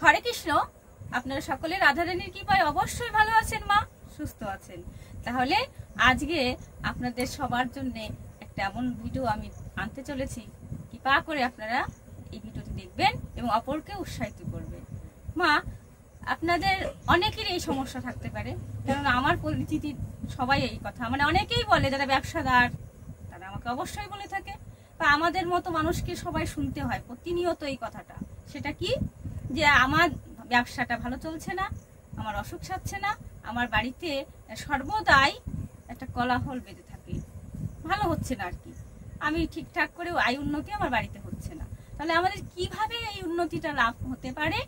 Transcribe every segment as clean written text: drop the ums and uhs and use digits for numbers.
হরে কৃষ্ণ। আপনারা সকলে রাধারানীর কৃপায় অবশ্যই ভালো আছেন মা, সুস্থ আছেন। তাহলে আজকে আপনাদের সবার জন্য একটা এমন ভিডিও আমি আনতে চলেছি, কৃপা করে আপনারা এই ভিডিওটি দেখবেন এবং অপরকে উৎসাহিত করবেন। মা, আপনাদের অনেকেরই এই সমস্যা থাকতে পারে, কারণ আমার পরিচিতি সবাই এই কথা, মানে অনেকেই বলে যারা ব্যবসাদার তারা আমাকে অবশ্যই বলে থাকে, বা আমাদের মতো মানুষকে সবাই শুনতে হয় প্রতিনিয়ত এই কথাটা। সেটা কি, যে আমার ব্যবসাটা ভালো চলছে না, আমার অসুখ সারছে না, আমার বাড়িতে সর্বদাই একটা কোলাহল বেঁধে থাকে, ভালো হচ্ছে না আর কি, আমি ঠিকঠাক করে আয় উন্নতি আমার বাড়িতে হচ্ছে না। তাহলে আমাদের কিভাবে এই উন্নতিটা লাভ হতে পারে,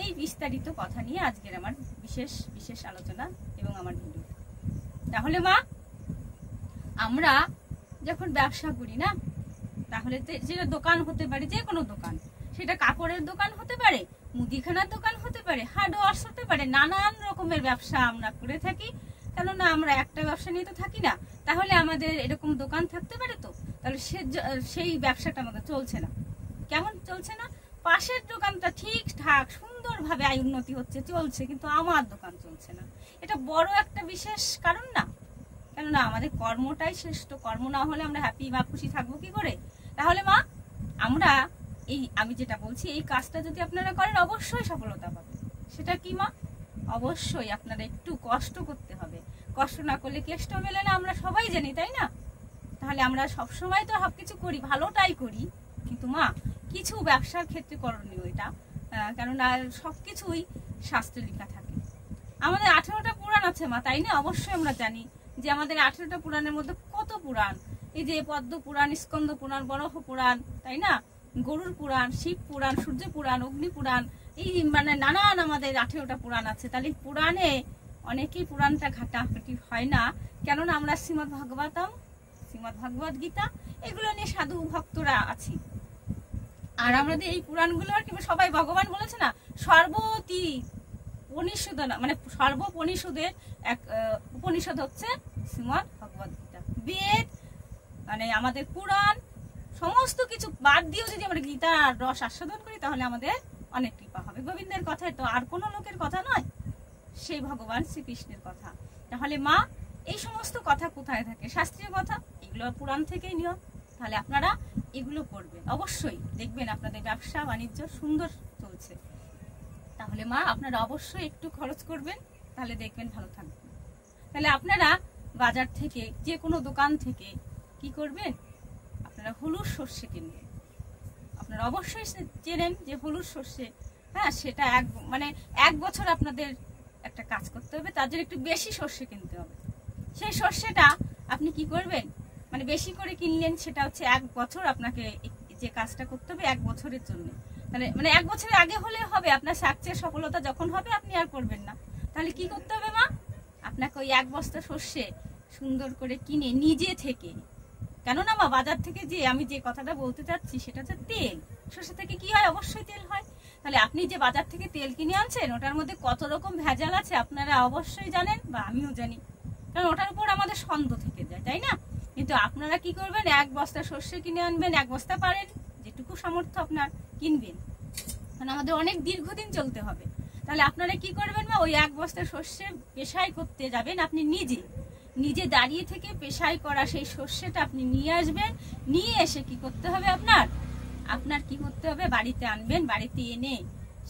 এই বিস্তারিত কথা নিয়ে আজকের আমার বিশেষ আলোচনা এবং আমার ভিডিও। তাহলে মা, আমরা যখন ব্যবসা করি না, তাহলে যেটা দোকান হতে পারে, যে কোনো দোকান, সেটা কাপড়ের দোকান হতে পারে, মুদিখানার দোকান হতে পারে, হার্ডওয়ার্স হতে পারে, নানান রকমের ব্যবসা আমরা করে থাকি। কেননা আমরা একটা ব্যবসা নিয়ে তো থাকি না, তাহলে আমাদের এরকম দোকান থাকতে পারে। তো তাহলে সেই ব্যবসাটা আমাদের চলছে না। কেমন চলছে না? পাশের দোকানটা ঠিকঠাক সুন্দরভাবে আয় উন্নতি হচ্ছে, চলছে, কিন্তু আমার দোকান চলছে না। এটা বড় একটা বিশেষ কারণ না? কেননা আমাদের কর্মটাই শ্রেষ্ঠ, কর্ম না হলে আমরা হ্যাপি বা খুশি থাকবো কি করে? তাহলে মা, আমরা আমি যেটা বলছি, এই কাজটা যদি আপনারা করেন অবশ্যই সফলতা পাবেন। সেটা কি মা? অবশ্যই আপনারা একটু কষ্ট করতে হবে। কষ্ট না করলে কেষ্ট মেলে না, আমরা সবাই জানি, তাই না? তাহলে আমরা সবসময় তো সবকিছু করি, ভালোটাই করি, কিন্তু মা কিছু ব্যবসার ক্ষেত্রে করণীয় এটা, কেননা সবকিছুই শাস্ত্রে লেখা থাকে। আমাদের 18টা পুরাণ আছে মা, তাই না? অবশ্যই আমরা জানি যে আমাদের 18টা পুরাণের মধ্যে কত পুরাণ, এই যে পদ্ম পুরাণ, স্কন্দ পুরাণ, বরাহ পুরাণ, তাই না, গরুর পুরাণ, শিব পুরাণ, সূর্য পুরাণ, অগ্নি পুরাণ, এই মানে নানান আমাদের 18টা পুরাণ আছে। তাহলে পুরাণে অনেকেই পুরাণটা ঘাটাঘাটি হয় না, কেননা আমরা শ্রীমদ ভাগবত গীতা এগুলো নিয়ে সাধু ভক্তরা আছি। আর আমাদের এই পুরাণগুলো আর কি সবাই ভগবান বলেছে না, উপনিষদ, মানে সর্বোপনিষদের এক উপনিষদ হচ্ছে শ্রীমদ ভগবত গীতা। বেদ মানে আমাদের পুরাণ, সমস্ত কিছু বাদ দিয়েও যদি আমরা গীতার রস আস্বাদন করি, তাহলে আমাদের অনেক কৃপা হবে। গোবিন্দের কথাই তো, আর কোনো লোকের কথা নয়, সেই ভগবান শ্রীকৃষ্ণের কথা। তাহলে মা, এই সমস্ত কথা কোথায় থাকে? শাস্ত্রীয় কথা, এগুলো পুরাণ থেকেই নিয়ম। তাহলে আপনারা এগুলো করবেন, অবশ্যই দেখবেন আপনাদের ব্যবসা বাণিজ্য সুন্দর চলছে। তাহলে মা, আপনারা অবশ্যই একটু খরচ করবেন, তাহলে দেখবেন ভালো থাকবেন। তাহলে আপনারা বাজার থেকে, যে কোনো দোকান থেকে কি করবেন, আপনারা হলুদ সর্ষে কিনবেন। আপনারা অবশ্যই চেনেন যে হলুদ সর্ষে, হ্যাঁ, সেটা এক বছর আপনাদের একটা কাজ করতে হবে, তার জন্য একটু বেশি সর্ষে কিনতে হবে। সেই সর্ষেটা আপনি কি করবেন, মানে বেশি করে কিনলেন, সেটা হচ্ছে 1 বছর আপনাকে যে কাজটা করতে হবে 1 বছরের জন্য। তাহলে মানে 1 বছরের আগে হলে হবে, আপনার সাকসেস সফলতা যখন হবে আপনি আর করবেন না। তাহলে কি করতে হবে মা, আপনাকে ওই 1 বস্তা সর্ষে সুন্দর করে কিনে নিজে থেকে, কেননা মা বাজার থেকে যে আমি যে কথাটা বলতে চাচ্ছি সেটা হচ্ছে তেল। সর্ষে থেকে কি হয়? অবশ্যই তেল হয়। তাহলে আপনি যে বাজার থেকে তেল কিনে আনছেন, ওটার মধ্যে কত রকম ভেজাল আছে আপনারা অবশ্যই জানেন, বা আমিও জানি, কারণ ওটার উপর আমাদের সন্দেহ থেকে যায়, তাই না? কিন্তু আপনারা কি করবেন, 1 বস্তা সর্ষে কিনে আনবেন, 1 বস্তা পারেন, যেটুকু সামর্থ্য আপনার কিনবেন, কারণ আমাদের অনেক দীর্ঘদিন চলতে হবে। তাহলে আপনারা কি করবেন মা, ওই 1 বস্তা সর্ষে পেশাই করতে যাবেন, আপনি নিজে দাঁড়িয়ে থেকে পেশাই করা সেই সর্ষেটা আপনি নিয়ে আসবেন। নিয়ে এসে কি করতে হবে, আপনার কি করতে হবে, বাড়িতে আনবেন, বাড়িতে এনে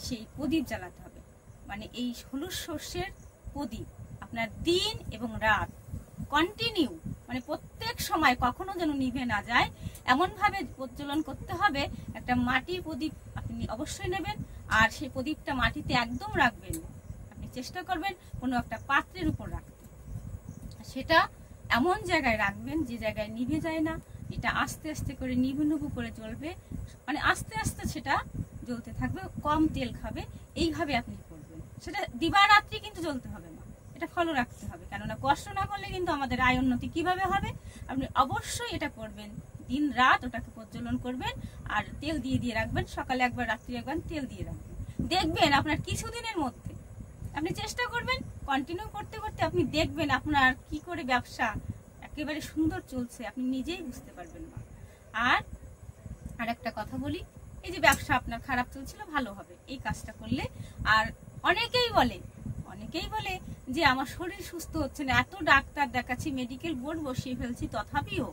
সেই প্রদীপ জ্বালাতে হবে। মানে এই হলুদ সর্ষের প্রদীপ আপনার দিন এবং রাত কন্টিনিউ, মানে প্রত্যেক সময় কখনো যেন নিভে না যায়, এমন ভাবে প্রজ্বলন করতে হবে। একটা মাটির প্রদীপ আপনি অবশ্যই নেবেন, আর সেই প্রদীপটা মাটিতে একদম রাখবেন, আপনি চেষ্টা করবেন কোনো একটা পাত্রের উপর রাখতে। সেটা এমন জায়গায় রাখবেন যে জায়গায় নিভে যায় না, এটা আস্তে আস্তে করে নিভু করে জ্বলবে, মানে আস্তে আস্তে সেটা জ্বলতে থাকবে, কম তেল খাবে। এইভাবে আপনি করবেন, সেটা দিবারাত্রি কিন্তু জ্বলতে হবে না, এটা ফলো রাখতে হবে, কেননা কষ্ট না করলে কিন্তু আমাদের আয় উন্নতি কিভাবে হবে? আপনি অবশ্যই এটা করবেন, দিন রাত ওটাকে প্রজ্বলন করবেন, আর তেল দিয়ে রাখবেন, সকালে একবার, রাত্রি একবার তেল দিয়ে রাখবেন। দেখবেন আপনার কিছুদিনের মধ্যে, আপনি চেষ্টা করবেন কন্টিনিউ করতে করতে, আপনি দেখবেন আপনার কি করে ব্যবসা একেবারে সুন্দর চলছে, আপনি নিজেই বুঝতে পারবেন না। আর একটা কথা বলি, এই যে ব্যবসা আপনার খারাপ চলছিল, ভালো হবে এই কাজটা করলে। আর অনেকেই বলে যে আমার শরীর সুস্থ হচ্ছে না, এত ডাক্তার দেখাচ্ছি, মেডিকেল বোর্ড বসিয়ে ফেলছি, তথাপিও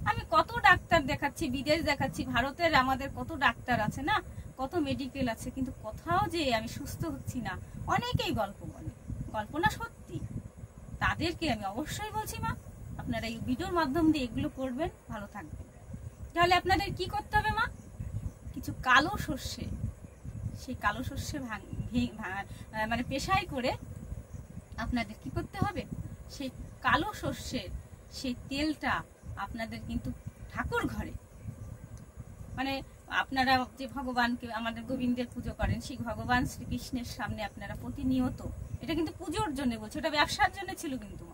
আমি কত ডাক্তার দেখাচ্ছি, বিদেশ দেখাচ্ছি, ভারতের আমাদের কত ডাক্তার আছে না, কত মেডিকেল আছে, কিন্তু কোথাও যে আমি সুস্থ হচ্ছি না। অনেকেই গল্প বলে, গল্প না সত্যি। তাদেরকে আমি অবশ্যই বলছি মা, আপনারা এই ভিডিওর মাধ্যম দিয়ে এগুলো করবেন, ভালো থাকবেন। তাহলে আপনাদের কি করতে হবে মা? কিছু কালো সর্ষে, সেই কালো সর্ষে মানে পেশাই করে আপনাদের কি করতে হবে, সেই কালো সর্ষের সেই তেলটা আপনাদের কিন্তু ঠাকুর ঘরে, মানে আপনারা যে ভগবানকে আমাদের গোবিন্দের পুজো করেন, সেই ভগবান শ্রীকৃষ্ণের সামনে আপনারা প্রতিনিয়ত, এটা কিন্তু পুজোর জন্য বলছি, ওটা ব্যবসার জন্য ছিল, কিন্তু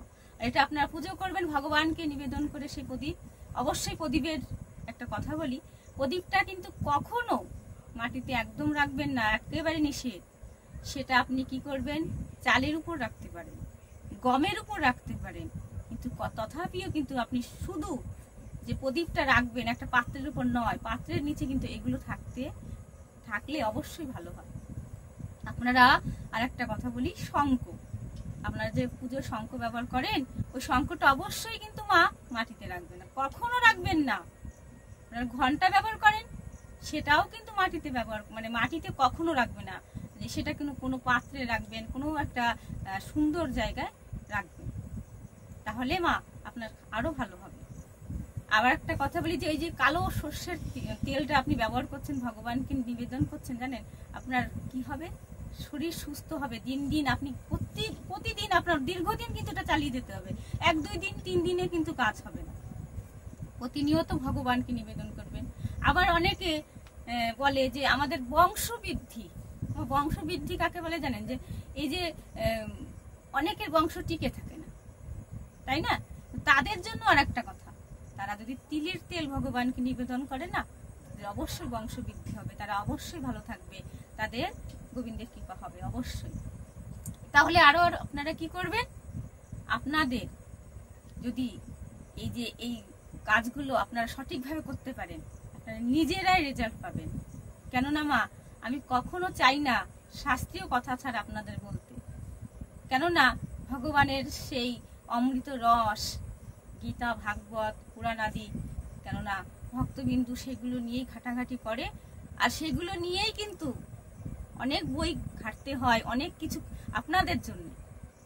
এটা আপনারা পুজো করবেন ভগবানকে নিবেদন করে সেই প্রদীপ। অবশ্যই প্রদীপের একটা কথা বলি, প্রদীপটা কিন্তু কখনো মাটিতে একদম রাখবেন না, একেবারে নিষেধ। সেটা আপনি কি করবেন, চালের উপর রাখতে পারেন, গমের উপর রাখতে পারেন, কিন্তু তথাপিও কিন্তু আপনি শুধু যে প্রদীপটা রাখবেন একটা পাত্রের উপর নয়, পাত্রের নিচে কিন্তু এগুলো থাকলে অবশ্যই ভালো হয়। আপনারা আর একটা কথা বলি, শঙ্খ, আপনারা যে পুজোর শঙ্খ ব্যবহার করেন, ওই শঙ্খটা অবশ্যই কিন্তু মা মাটিতে রাখবেন না, কখনো রাখবেন না। আপনারা ঘন্টা ব্যবহার করেন, সেটাও কিন্তু মাটিতে মানে মাটিতে কখনো রাখবে না, যে সেটা কিন্তু কোনো পাত্রে রাখবেন, কোনো একটা সুন্দর জায়গায় রাখবেন, তাহলে মা আপনার আরো ভালো হবে। আবার একটা কথা বলি, যে এই যে কালো সর্ষের তেলটা আপনি ব্যবহার করছেন, ভগবানকে নিবেদন করছেন, জানেন আপনার কি হবে, শরীর সুস্থ হবে। দিন দিন আপনি প্রতিদিন আপনার দীর্ঘদিন কিন্তু এটা চালিয়ে যেতে হবে, 1-2 দিন 3 দিনে কিন্তু কাজ হবে না, প্রতিনিয়ত ভগবানকে নিবেদন করবেন। আবার অনেকে বলে যে আমাদের বংশবৃদ্ধি কাকে বলে জানেন, যে এই যে অনেকের বংশ টিকে থাকে না, তাই না? তাদের জন্য আর একটা কথা, তারা যদি তিলের তেল ভগবানকে নিবেদন করে না, তাদের অবশ্যই বংশ বৃদ্ধি হবে, তারা অবশ্যই ভালো থাকবে, তাদের গোবিন্দের কৃপা হবে অবশ্যই। তাহলে আরো আপনারা কি করবেন, আপনাদের যদি এই কাজগুলো আপনারা সঠিকভাবে করতে পারেন, আপনারা নিজেরাই রেজাল্ট পাবেন। কেননা মা আমি কখনো চাই না শাস্ত্রীয় কথা ছাড়া আপনাদের বলতে, কেননা ভগবানের সেই অমৃত রস, গীতা, ভাগবত, পুরাণ আদি, কেননা ভক্তবিন্দু সেগুলো নিয়েই ঘাটাঘাটি করে, আর সেগুলো নিয়েই কিন্তু অনেক বই ঘাটতে হয়, অনেক কিছু আপনাদের জন্য।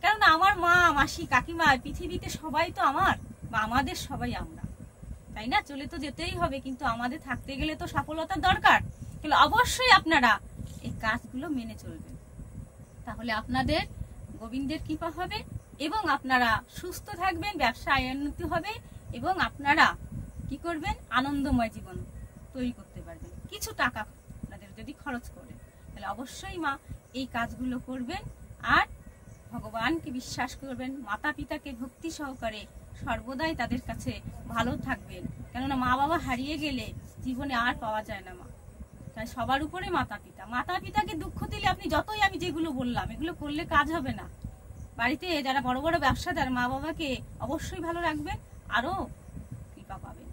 কেননা আমার মা, মাসি, কাকিমা, পৃথিবীতে সবাই তো আমার বা আমাদের সবাই আমরা, তাই না? চলে তো যেতেই হবে, কিন্তু আমাদের থাকতে গেলে তো সফলতার দরকার। তাহলে অবশ্যই আপনারা এই কাজগুলো মেনে চলবেন, তাহলে আপনাদের গোবিন্দের কৃপা হবে এবং আপনারা সুস্থ থাকবেন, ব্যবসায় উন্নতি হবে এবং আপনারা কি করবেন, আনন্দময় জীবন তৈরি করতে পারবেন। কিছু টাকা আপনাদের যদি খরচ করেন, তাহলে অবশ্যই মা এই কাজগুলো করবেন আর ভগবানকে বিশ্বাস করবেন, মাতা পিতাকে ভক্তি সহকারে সর্বদাই তাদের কাছে ভালো থাকবেন। কেননা মা বাবা হারিয়ে গেলে জীবনে আর পাওয়া যায় না মা, তাই সবার উপরে মাতা পিতাকে দুঃখ দিলে আপনি যতই আমি যেগুলো বললাম এগুলো করলে কাজ হবে না। বাড়িতে যারা বড় বড় ব্যবসাদার, মা বাবাকে অবশ্যই ভালো রাখবেন, আরো কৃপা পাবেন।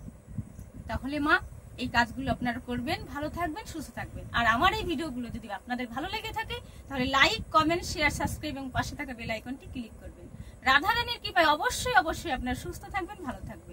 তাহলে মা এই কাজগুলো আপনারা করবেন, ভালো থাকবেন, সুস্থ থাকবেন। আর আমার এই ভিডিওগুলো যদি আপনাদের ভালো লেগে থাকে, তাহলে লাইক, কমেন্ট, শেয়ার, সাবস্ক্রাইব এবং পাশে থাকা বেল আইকনটি ক্লিক করবেন। রাধারানীর কৃপায় অবশ্যই আপনারা সুস্থ থাকবেন, ভালো থাকবেন।